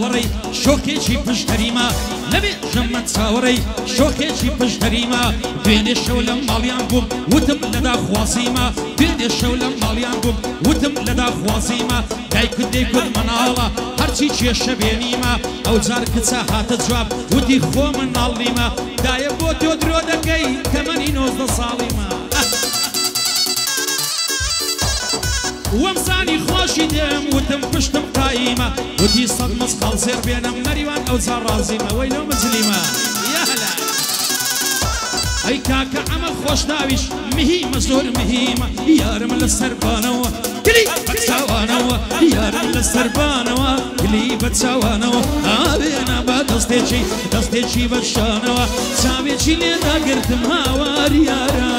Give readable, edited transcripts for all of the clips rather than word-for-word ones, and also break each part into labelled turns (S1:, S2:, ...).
S1: چاوەڕێی شۆکێکی پشتەریمە نەبێژم من چاوەڕێی شۆکێکی پشتەریمە دوێنێ شەو لەم ماڵیان بووم وتم لەدا خوازیمە دوێنێ شەو لەم ماڵیان بووم وتم لەدا خوازیمە دایکت دەیگوت مناڵە هەرچی کێشە بێنیمە ئەو جار کچە هاتە جواب وتی خۆ من ناڵنیمە دایە بۆ تۆ درۆ دەکەی تەمەنی 19 ساڵیمە وەمزانی خۆشی دێم وتم پشتم قایمە وتی سەد مسقال زێر بێنم نەریوان ئەو جار ڕازیمە وەی لەو مجلیمە یاهلا ئەی کاکە ئەمە خۆش داویش مهیمە زۆر مهیمە یارم لە سەربانەوە گلی بە چاوانەوە یارم لە سەربانەوە گلی بە چاوانەوە ئابێنە بە دەستێکی بەشانەوە چاوێکی لێدا گرتم هاوار یارە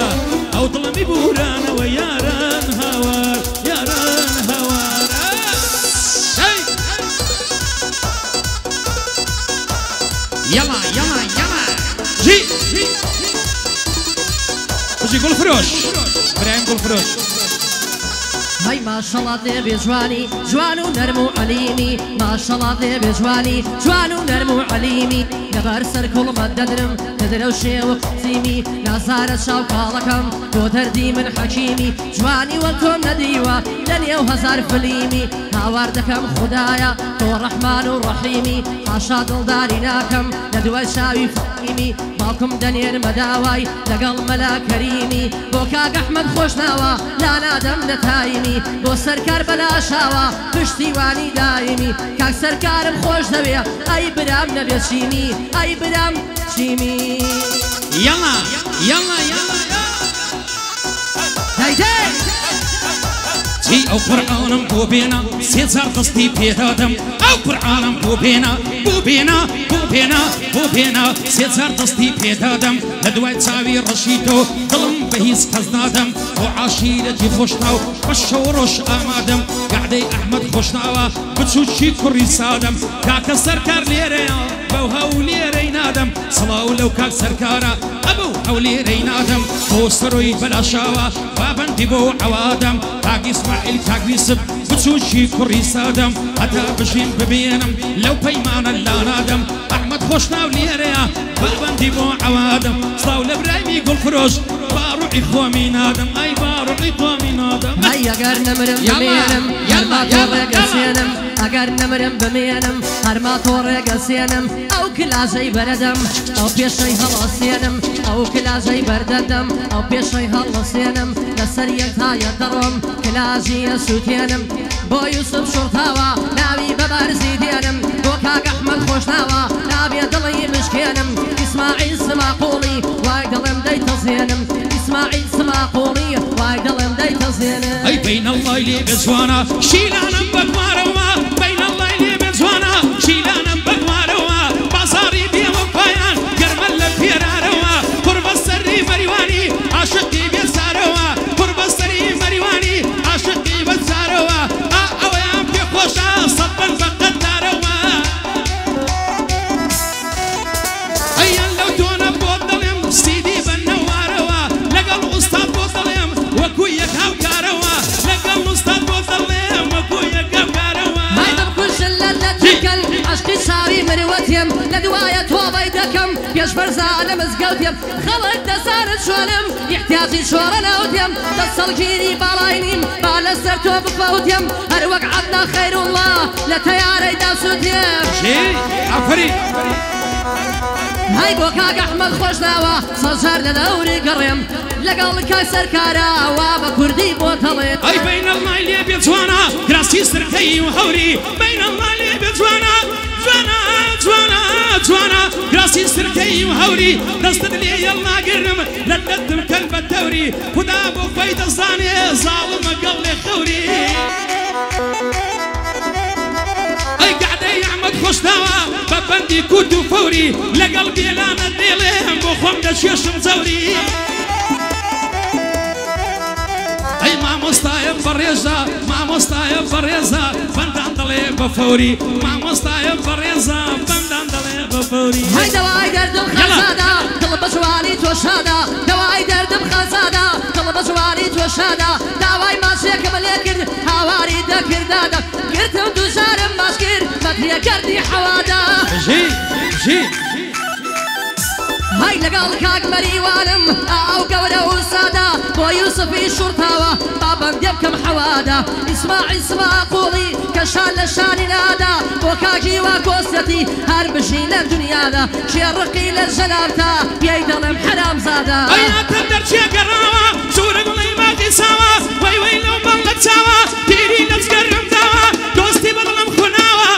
S1: ئەو دڵەمی بورانەوە یاران هاوار یاران هاوار یالا یالا یالا جی بژی گوڵفرۆش برایم گوڵفرۆش
S2: هاي ما شاء الله دبي جواني جوان ونرم وعليمي ما شاء الله دبي جواني جوان ونرم وعليمي دبر سر كل ما تدرم تدرو شيء وقتيمي نازار شوكالكم تو تردي من حكيمي جواني وانتم نديوا دنيا وهزار فليمي هاوردكم خدايا تو الرحمن الرحيمي حاشا دلداريناكم ندوي شاوي فقيمي بالكم دنيا مداواي لقل ملا كريمي بوكاق احمد خوشناوا لا نادم نتايمي بۆ سەرکار بەلاشاوە پشتیوانی دایمی کاک سەرکارم خۆش دەوێ ئەی برام نەبێ چیمی ئەی برام چیمی
S1: یاڵا یاڵا یاڵا
S2: دەیدەی
S1: چی ئەو قورئانم بۆ بێنە سێ جار دەستی پێدادەم ئەو قورئانم بۆ بێنە بۆ بێنە بۆ بێنە بۆ بێنە سێ جار دەستی پێدادەم لە دوای چاوی ڕەشی تۆ دڵم بە هیچ کەس نادەم بۆ عاشیرەتی خۆشناو بە شەو ڕۆژ ئامادەم گەعدەی ئەحمەد خۆشناوە بچووکی کوڕی سادەم کاکە سەرکار لێرەیە بەو هەولێرەی نادەم سڵاو لەو کاک سەرکارە ئەبەو هەولێرەی نادەم بۆ سەرۆی بەلاشاوە بابەندی بۆ عەوادەم کاک ئیسماعیل کاک یوسف بچووکی کوڕی سادەم هەتا بژین ببێنم لەو پەیمانە لا نادەم ئەحمەد خۆشناو لێرەیە بابەندی بۆ عەوادەم سڵاو لە برایمی گوڵفرۆش باڕوعی خۆمی نادەم ئەی باڕوعی خۆمی نادەم
S2: هەی ئەگەر نەمرم بمێنم هەرما تۆ ڕێگەسێنم ئەگەر نەمرم بمێنم هەرما تۆ ڕێگەسێنم ئەو کلاژەی بەرەدەم ئەو پێشەی هەڵەسێنم ئەو کلاژەی بەردەدەم ئەو پێشەی هەڵەسێنم لەسەر یەک تایە دەڕۆم کلاژیە سووتێنم بۆ یوسف شوڕتاوە ناوی بەبارزی دێنم بۆ کاک ئەحمەد خۆشناوە نابێ دڵی بشکێنم ئیسماعیل سماقوڵی وای دڵم دەیتەزێنم ئیسماعیل سماقوڵی وای دڵم دەیتەزێنم
S1: ئەی بەینەڵڵای لێ بێجوانە شیلانم بەگوارەوە بەینەڵڵای لێ بێجوانە شیلانم بەگوارەوە بازاڕی بێوە پایان گەرمە لە پێرارەوە کوڕ بەسەری مەریوانی عاشقی بێزارەوە کوڕ بەسەری مەریوانی عاشقی بەزارەوە ئەوەیان پێخۆشە سەدبەن بە قەدارەوە ئەیان لەو تۆنە بۆ دڵێم سیدی بە نەوارەوە لەگەڵ ئوستاد بۆ دڵێم وەکو یەک هاوکارەوە لەگەڵ ئوستاد بۆ دڵێم وەکو یەک هاوکارەوە
S2: هایدەم کوشن لە لەتیکەل عشقی چاوی مروەتیم لە دوایە تۆبەی دەکەم پێشبەرزا لە مزگەوتیم خەڵک دەزانت چۆنم احتیاجی چۆرە ناوتیم دەسەڵگیری باڵای نیم با لەسەر تۆ بفەوتیم هەر وەک عەبدا خەیروڵڵا لە تەیارەی داسووتیم
S1: ئافرین
S2: هەی بۆ کاک ئەحمەد خۆشناوە سەجار لە دەوری گەڕێم لەگەڵ کاک سەرکارە وا بە کوردی بۆ تەڵێت
S1: ئەی بەینەڵڵای لێ بێ جوانە گراسی سرکەی و هەوری بەینەڵڵای لێ بێ جوانە جوانە جوانە جوانە گراسی سرکەی و هەوری دەستت لێ یەڵ ناگرم لە دەتم کەل بە تەوری خدا بۆ خۆی دەزانێ زاڵمە گەڵ لێ خەوری ئەی گەعدەی ئەحمەد خۆشناوە بە بەندی کورد و فەوری لەگەڵ بێلانە دێڵێم بۆ خۆم دەچێشم جەوری ئەی مامۆستایە بەڕێزە مامۆستایە بەڕێزە بەندان دەڵێ بە فەوری مامۆستایە بەڕێزە بەندان دەڵێ بە فەوری
S2: هەی دەوای دەردم خەزادا دڵ بە جوانی تۆ شادا دەوای دەردم خەزادا كردي حوادا
S1: جي
S2: هاي لقال كاك مريوانم او قوله وسادا بو يوسفي شرطاوة بابا ديبكم حوادا اسمع قولي كشان لشاني نادا بو كاكي وكوستي هربشي للدنيا دا شيرقي للجلالتا بيدلم حرام زادا
S1: اي تقدر شي قراوة سورة قولي ما تساوى وي لو بلت ساوى تيري نتقرم داوى دوستي بظلم خناوة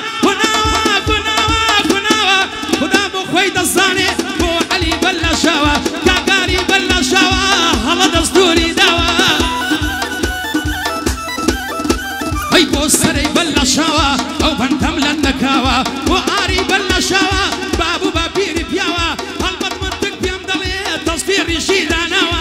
S1: خدا بو خويد الزاني بلا شوا كاكاري بلا شوا هلا دستوري دوا هاي بوسري بلا شوا او بنتم لنكاوا واري بلا شوا بابو بابيري بياوا هالبط منطق بيام دلي تصفير شيدانوا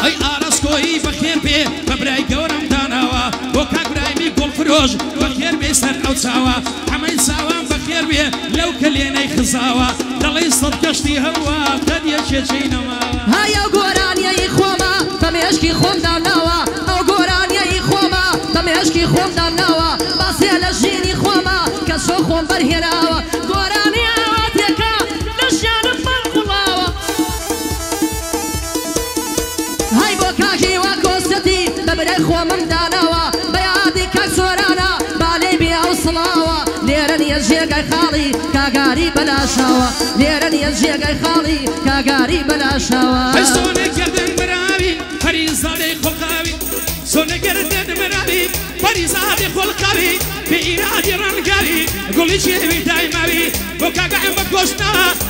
S1: هاي ارسكوي بخير بي ببراي قورم دانوا وكاك براي ميقول فروج بخير بي سر او ساوا حمي ساوا بخير بي لو كليني خزاوة دلي صدقشتي هوا قد يشيشي نوا
S2: هاي او قوران يا إخواما تميشكي خوم دامناوا او قوران يا إخواما تميشكي خوم دامناوا باسي لجيني إخواما كسو خوم برهناوا قوران يا واتيكا لشان فرقلاوا هاي بوكاكي وكوستي ببري خوم مداناوا بيادي كاكسورانا بالي بيا وصلاوا ليرن يجيقاي خالي كاقاري بلا شاوا ليرن يجيقاي خالي كاقاري بلا شاوا
S1: سوني قردن مرابي فريزادي خلقاوي سوني قردن مرابي فريزادي خلقاوي بإرادي رنقاوي قولي شيبي دايماوي وكاقعي مقوشنا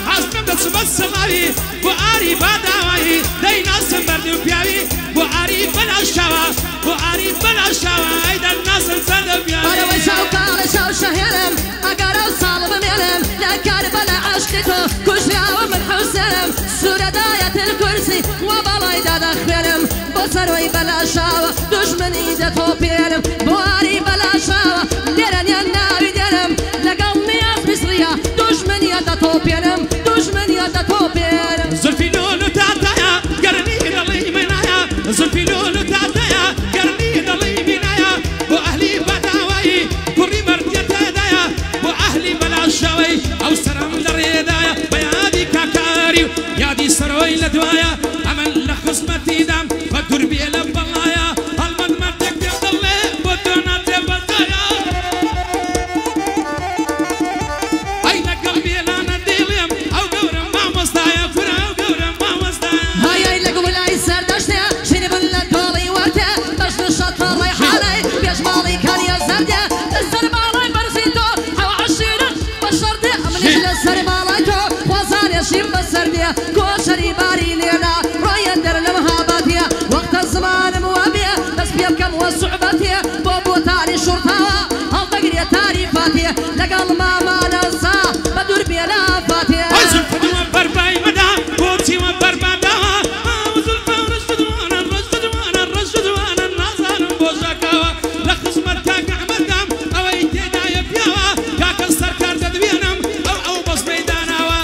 S1: عزم بس الصغاوي وآري باداوي داينا سنبردي وبياوي وآري بلا شاوا وآري بلا شاوا ايدا الناس انسان بياوي
S2: أروي شوكالي شو شهيرم أقارو صالب ميلم لا كاربلا عشقتو كشراو من حسنم سورة داية الكرسي وبالاي دادا خيرم بصروي بلا شاوا دجمني دتو بيرم بواري بلا شاوا ليرن يناوي ديرم لقلني أصبصريا دجمني دتو بيرم دجمني دتو بيرم
S1: زلفي لولو تاتايا قرني دلي منايا زلفي لولو تاتايا قرني دلي منايا وأهلي بداوي كوري مرتيتا دايا وأهلي بلا شوي أو سرم دريدايا بيادي كاكاري يادي سروي لدوايا أمن لخصمتي دام فدور بيلا بلايا المد مرتك بيضلي بدونا تبطايا أي لقلبي لا نديليم أو قورم ما مصدايا فرا قورم ما مصدايا
S2: هاي لقوا لاي سردشنا شنو بلا كولي ورته باش نشط الله حالي بيش مالي كان يا زرده السربالي برسيتو او عشيره بشرته امنش للسرباليتو وزان يشيم بسرديه كوشري باري لينا روين در لمهاباتيه وقت الزمان موابيه بس بيبكم وصعبتيه بوبو تاري شرطاوه هالدقريه تعريفاتيه لقال ما ننسى بدور بيلا فاتيه
S1: أزل فدوان برباي مدا بوتي وبربادا أزل فرشدوان الرشدوان النازان بوشاكاوا لخصمت كاك عمدام أو ايتيدا يبياوا كاك السركار تدوينم أو بس ميداناوا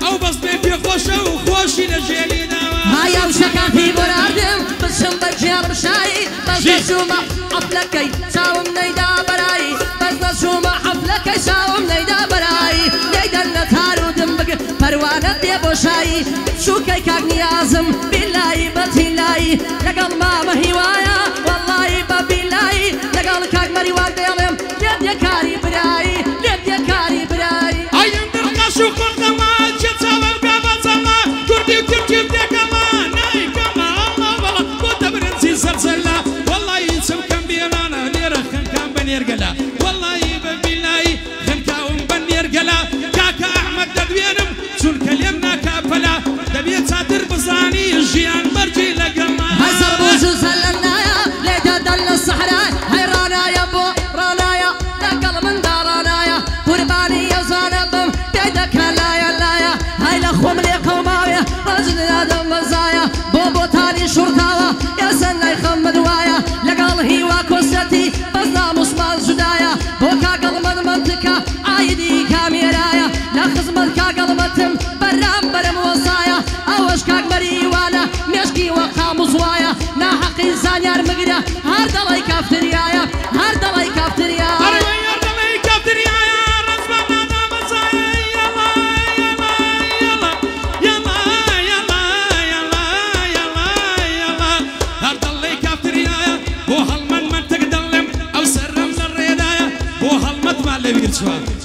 S1: أو بس بيبي خوشة وخوشي لجيلي داوا
S2: هاي او شكافي برادم بسم بجير بشاي بس نشوما حفلكي ساوم نيدا براي بس نشوما حفلكي ساوم نيدا براي نيدا نتارو دمبق پروانه دي بوشاي شوكي كاك نيازم بالله بتلاي لقل ماما هوايا والله ببلاي لقل كاك مريوان بيلم ليد يا كاري براي ليد يا كاري براي
S1: أيام درقاشو قلقما جتساوا بابا زما كردي وتركي بدكما ناي كما الله والله وتبرنسي زلزلة والله يسم كم بيلانا ليرة خنكام بنيرقلا والله ببلاي خنكاوم بنيرقلا كاكا أحمد ددوينم سون كلمنا كابلا دبيت ساتر بزاني جيان برجي لقما
S2: هاي سربوشو سلنايا ليتا دل الصحراء هاي رانايا بو رانايا لقل من دارانايا قرباني يا زانبم بيدك لايا لايا هاي لخوم لي قوماوية رجل آدم مزايا بوبو تاني شرطاوة يا سنة يخمد وايا لقل هيوا كوستي بزنا مصمان زدايا بوكا قلمن منطقة عايدي كاميرايا لخزمت كا قلمتم برام برم وصايا اوش كاك مريوانا مشكي وقاموس وايا نا حقي زانيار مقرا هار دلاي كافتريايا هار دلاي كافتريا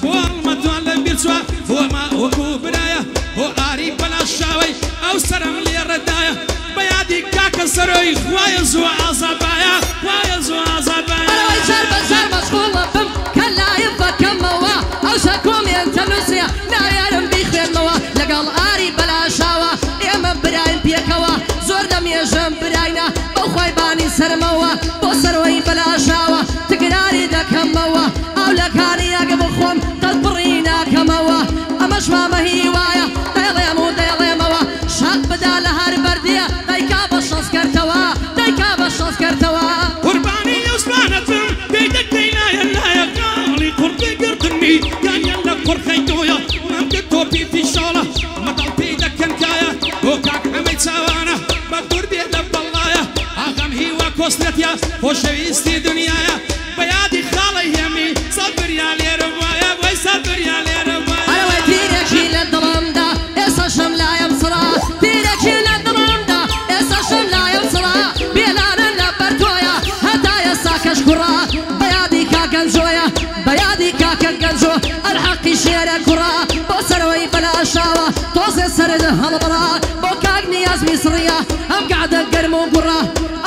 S1: والمت علم بيرسوا هو ما وكو برايا هو قريب بلا الشاوي او سرم لي الردايا بيادي كاك سروي ويزو عصبايا ويزو عصبايا
S2: انا ويشار بشار مشغول بم كلا يفكم موا او شكوم ينتلوسيا لا يرم بيخير موا لقال قريب بلا شاوا يا من براين بيكوا زور دم يجم براينا بخوي باني سرموا بوسروي بلا شاوا تقراري دكم موا او لكاري اقبخهم تضبرينا كموا امش ما هي وايا دايلي مو دايلي موا شاق بدال هار بردية دايكا بشاس كرتوا دايكا بشاس كرتوا
S1: قرباني يوسلانتم بيدك دينا يلا يا قالي قربي قردني كان يلا قرخيتويا ممكن توبي في شالة مطل بيدك كنكايا وكاك حميد سوانا بدور بيد بالله اغم هي وكوستيا وشويستي دنيايا بيادي خالي يمي صبر يا لي ربايا وي صبر يا لي ربايا
S2: انا وتيرك شيل الظلام دا اسا شملا يمصرا تيرك شيل الظلام دا اسا شملا يمصرا بيلانا لبرتويا هدا يساك شكرا بيادي كاكنزويا بيادي كاكنزو الحق شير كرا بوسروي بلا شاوة توزي سرد هالبرا بوكاك نياز مصرية ام قاعدة قرمو برا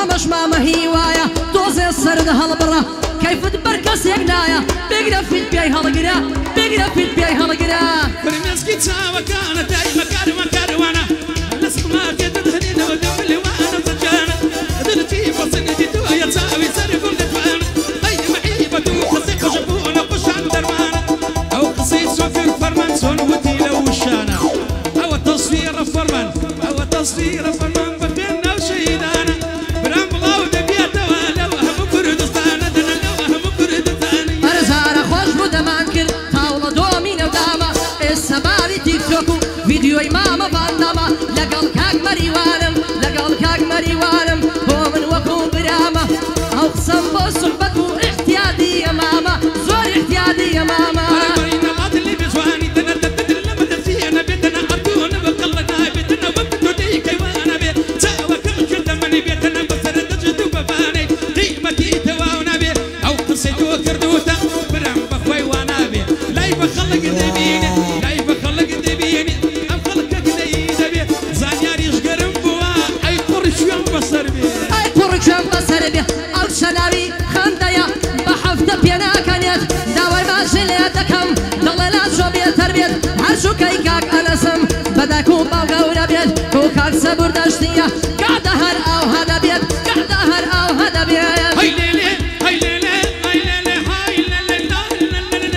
S2: امش ما هي وايا توزي سرد هالبرا كيف تبركس يقنايا بيقرا في البيع هالقرا بيقرا في البيع هالقرا
S1: برمسكي تساوى كانت اي مكان وانا لسه ما تدهنين وقبل وانا سجانة دلتي بصنتي تويا تساوي سري كل دفان اي محيبة وخصيق وشبونا وش عن درمانة او قصيد سوفي فرمان سون وتيلا وشانا او التصوير فرمان او التصوير فرمان بدنا وشيدانا برام الله ودبيته ولو هم كردستان دنا لو هم كردستان
S2: ارزار خوش بوده منكر طاولة دومين وداما السباري تيك توكو فيديو اماما بانداما لقل كاك مريوانم لقل كاك مريوانم هو من وكو براما او قسم بو صحبتو احتيادي يا ماما زور احتيادي يا ماما بدكو باوغا بيت كوكاك صبر دشتيا قاعدة هر او هذا بيت قاعدة هر او هذا بيت
S1: هاي ليلي هاي ليلي هاي ليلي هاي ليلي هاي ليلي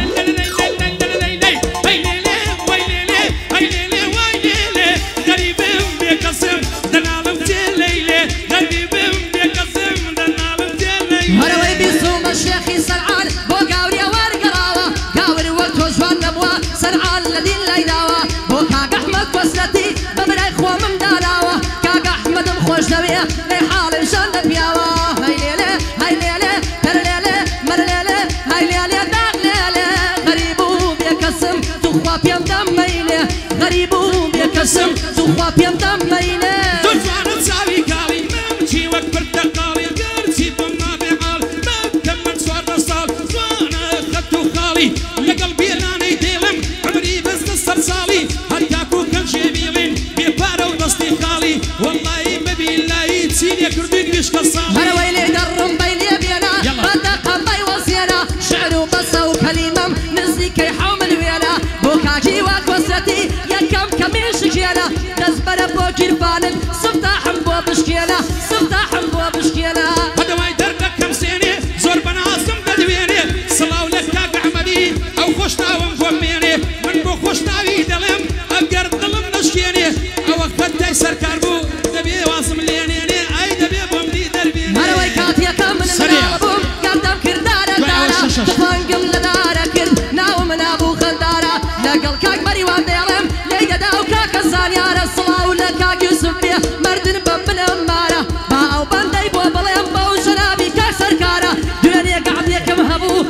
S1: هاي ليلي هاي ليلي قريب بيقسم دنالم تليلي قريب بيقسم دنالم تليلي
S2: هروي بيسوم الشيخي سرعان بو قاوري ورقراوة قاوري وقتو جوان نبوا سرعان الذين لا يداوا بو كاك احمد وسلتي بمراي خوا من داراوة كاك احمد مخوش دبيه لي حالي شان بياوا هاي ليلي هاي ليلي تر ليلي مر ليلي هاي ليلي داق ليلي غريبو بيقسم تخوا بيم دميلي غريبو بيقسم تخوا بيم دميلي
S1: تجوانا تساوي قالي ممشي وكبر تقالي قرتي بما بعال ما كمل صار رصال زوانا خدتو خالي لقلبي لاني ديلم عمري بس الصرصالي هكاكو كان شبيلين بيبارو نصني خالي والله ما بالله تسيني كردين مش قصالي
S2: هر ويلي درم بيلي بينا بدق بي وصينا شعر وقصة وكلمة نزلي كي حومل وينا بوكاكي وكوستي يا كم يشكينا تزبر بوكير فانن سفتاح بو بشكينا سفتاح بو بشكينا
S1: هذا ما يدرك كم سنة زور بناصم بدويني صلاو لك كاك عمدي او خوشنا ومفهميني من بو خوشنا ويدلم ابقر ظلم نشكيني او اخدتي سركار بو دبي واصم لينيني اي دبي بمدي دربي
S2: هروي كاتيا كامل الالبوم قدام كردارة دارا تفانقم لدارا كرد ناو من ابو خلدارا لقل كاك مريوان ديلم ليدا داو كاك الزانيارا صلاو لكاك يوسف بيه مردن بمن امارا باو باندي بو بليم بو جنابي كاك سركارا دنيا قاعد يكم هبو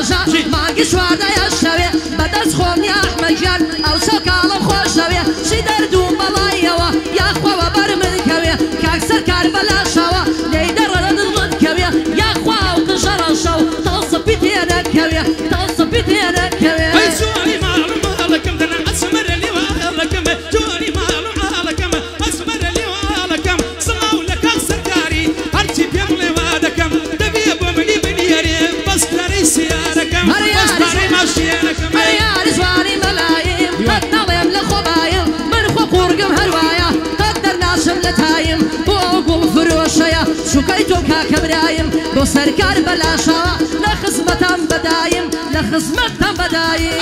S2: ڕۆژە مانگی چواردە یەشەوێ بەدەست خۆم یا ئەحمەدجان ئەو سەکاڵم خۆشەوێ چی دەردوم بەڵایەوە یاخواوە بەر من کەوێ کاک سەرکار بەلاشەوە لێی دەڕەنە دڵت کەوێ یاخوا و قژەڕە شەو تەڵسەپی تێنەکەوێ تەڵسەپی تێنەکەوێ
S1: جوانی ماڵەکەم دەنا ئەسمەرە لێوانەکەم جوانی ماڵەکەم ئەسمەرە لێوانەکەم سڵاو لە کاک سەرکاری هەرچی پێم لێوا دەکەم دەبێ بۆ منی بنیێرێ بەستارەی سیارەکەم بەستارەی ماشیێنەکەم
S2: هەر یاری جوانی مەلایم قەت نەڵێم لە خۆبایم من خۆ قوڕگم هەروایە قەت دەرناشم لە تایم بۆ گوڵ فرۆشەیە شوکەی تۆ کاکە برایم بۆ سەرکار بەلاشەوە لە خزمەتم بەدایم لە خزمەتم بەدایم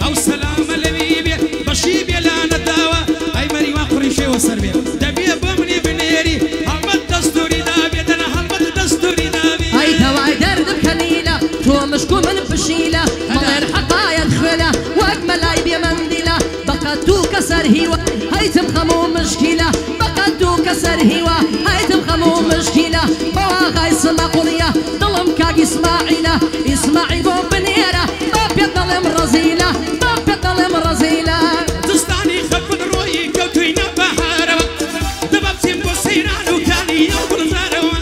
S1: أو سلام لبيبي بشيب يلانا الدواء أي مري وقريشي وسربي دبي بمني بنيري هلمت دستوري دابي دنا هلمت دستوري دابي
S2: أي تواي درد بكليلة تو مشكو من بشيلة مغير حقايا دخلة وأجمل أي بمنديلة بقدو كسر هيوة هيتم خمو مشكلة بقدو كسر هيوة هيتم خمو مشكلة بواغا يسمع قرية ظلم كاك إسماعيلة إسماعيل بوم بنيرة بابيا ظلم رزيلة بابيا ظلم رزيلة
S1: تستاني خفض روي كوتوينا بحارة دباب سيمبو سيران وكاني يوم الزاروا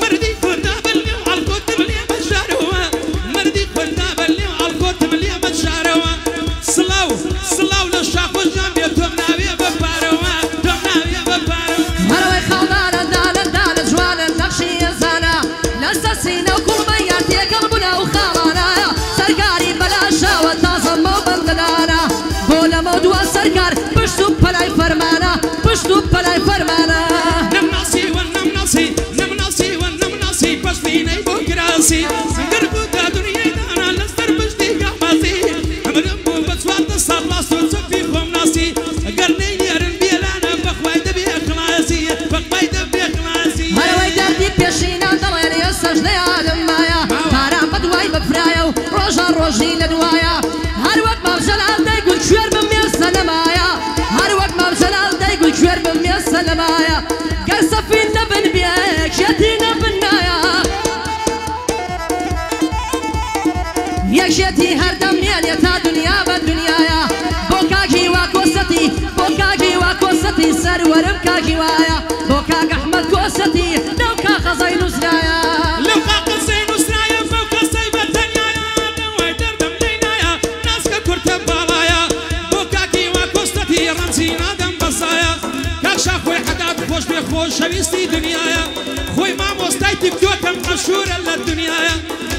S1: مردي كندا بلي وعالكوت بلي مجاروا مردي كندا بلي وعالكوت بلي مجاروا سلاو للشاق والجنبي تومنا بيا بباروا تومنا بيا بباروا
S2: هروي خالدانا دانا جوانا النقشي يزانا لسا سينا وكل مياتي قلبنا وخالانا سرقاري بلا شاوة تازم وبندلانا بولا مودوا سرقار بشتو بلاي فرمانا بشتو بلاي فرمانا
S1: نمناسي والنمناسي بشتيني بوكراسي قربو دا دنيا دانا لستر بشتي قاماسي امرمبو بسوات الصلاة وتصفي خمناسي قرني يرن بيلانا بخواي دبي اخلاسي بخواي دبي اخلاسي
S2: هروي دردي بيشينا دلين يسجني عالم مايا كارا بدواي بفرايا وروجا روجي لدوايا هر وقت ما بجلال دا يقول شوير بميسا لمايا هر وقت ما بجلال دا يقول شوير بميسا لمايا قال سفينة بن بيك شتينا بالنايا يكشتي هر دميان يتا دنيا بالدنيايا بوكاكي واكوستي سرورم كاكي وايا بوكاك احمد كوستي لو كاك زين وسرايا
S1: لو كاك زين وسرايا فوق السيبة تنيايا نوي دردم لينايا ناسك كرت بالايا بوكاكي واكوستي رمزينا دم بصايا كاك شاخوي حداد خوش بخوش شويستي دنيايا خوي ماموستاي تكتوكم مشهورة للدنيايا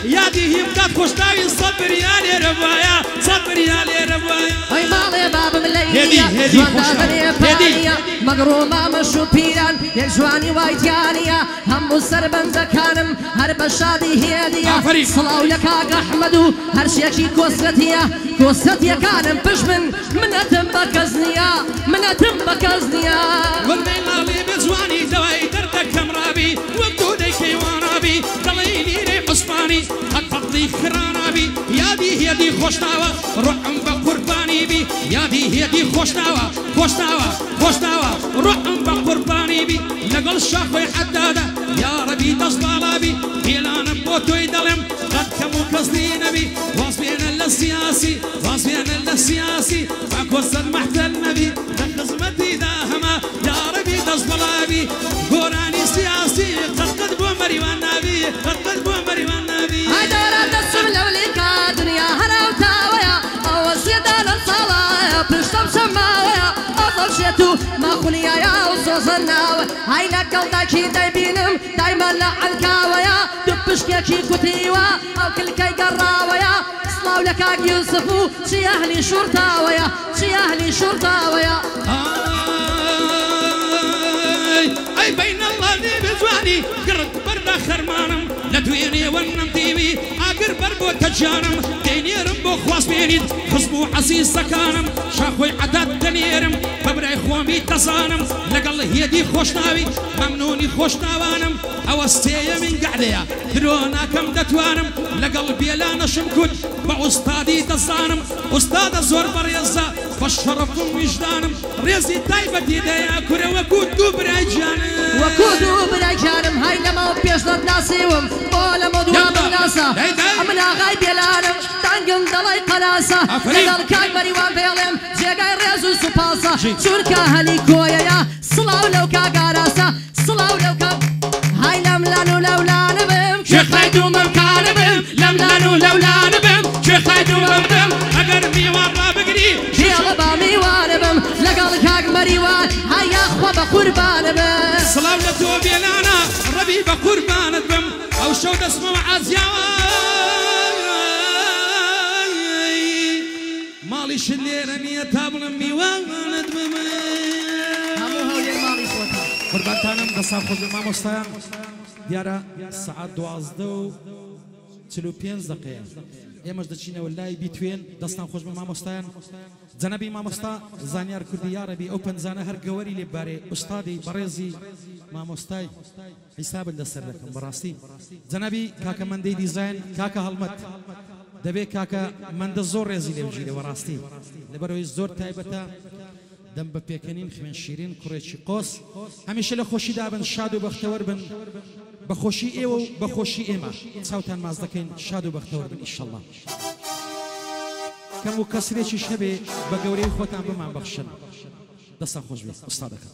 S1: يادي هي بكات خوشتاوي صبر يا لي ربايا صبر يا لي ربايا
S2: اي مالي باب ملينيا
S1: هدي
S2: مقرومة مشو بيران يك جواني وايتيانيا همو سربن زكانم هر بشادي هيديا صلاو لكاك احمدو هر شيكي كوستيا كانم بش من اتم بكزنيا
S1: والبين لالي بزواني دواي دردك كمرابي وابدو ديكي وانابي دليني ري عثماني هالفضلي خرانابي يادي هيدي خوشناوة روحم بقرباني بي يادي هيدي خوشناوة روحم بقرباني بي لقل الشاخوي حدادة يا ربي تصبالابي هيلانا بوتوي دلم قد كمو كزدين بي واصبين السياسي فاكوزد محتل نبي لخزمتي داهما يا ربي تصبالابي قراني سياسي قد بو مريوان نبي قد بو مريوان نبي
S2: هدارة دسم لوليكا دنيا هراوتاويا أوزيدا للصلاة بشتم سماويا أطل شيتو ما خليا يا وزوزناوي هاينا قلداكي دايبينم دايما لعنكاويا دبشكيكي كتيوا أو كل كي قراويا صلاو لكاك يوسفو شي أهلي شرطاويا
S1: أي بين الله دي بزواني قرد بردا خرمانم لدويني ونم ديوي أقر بربو تجانم دينيرم بو خواس بينيد خصبو عزيز سكانم شاخوي عدد دنيرم فبراي خوامي تصانم لقل هيدي خوشناوي ممنوني خوشناوانم أوستيا من قعديا درونا كم دتوانم لقل بيلا نشمكود بأستاذي دزانم أستاذ زور بريزة بشرفكم وجدانم ريزي طيبة ديدايا كورا وكودو براجانم
S2: وكودو براجانم هاي لما بيشنط ناسيوم ولا مدوام ناسا أمنا غايب يلانم تنقم دلاي قراسة لدل كاك بريوان بيلم جيغاي ريزو سباسة شوركا هلي كويا يا صلاو لو كاقاراسة صلاو لو كاق هاي لملانو لولانو بم
S1: شخيدو ممكانبم لملانو لولانو بم شخيدو ممكم أقر ميوان رابقري
S2: شيغ بامي وانبم لقل كاق مريوان هاي أخوة بقربان بم
S1: صلاو لتو بيلانا ربي بقربان بم أو شو دسمو عزياوي مالي شلير أني تابل ميوان بم
S2: همو هولي مالي خوتا
S1: قربانتانم دسا خوز ما مستيان دیارە سعات 12:45 دقەیە ئێمەش دەچینەوە لای بیتوێن دەستان خۆش بە مامۆستایان جەنەبی مامۆستا زانیار کوردی یارەبی ئەو پەنجانە هەر گەوەری لێبارێ ئوستادی بەڕێزی مامۆستای حیسابت لەسەر دەکەم بەڕاستی جەنەبی کاکە مەندەی دیزاین کاکە هەڵمەت دەبێت کاکە مەندە زۆر ڕێزی لێ بژیرە بەڕاستی لەبەرەوەی زۆر تایبەتە دەم بە پێکەنین خوێن شیرین کوڕێکی قۆس هەمیشە لە خۆشیدا بن شاد و بەختەوەر بن بەخۆشی ئێوە و بەخۆشی ئێمە چاوتان ماز دەکەین شاد و بەختەوەر بن ئیشەڵڵا کەم و کەسرێکیش هەبێ بە گەورەی خۆتان بمان بەخشن دەستان خۆش بێت ئوستادەکە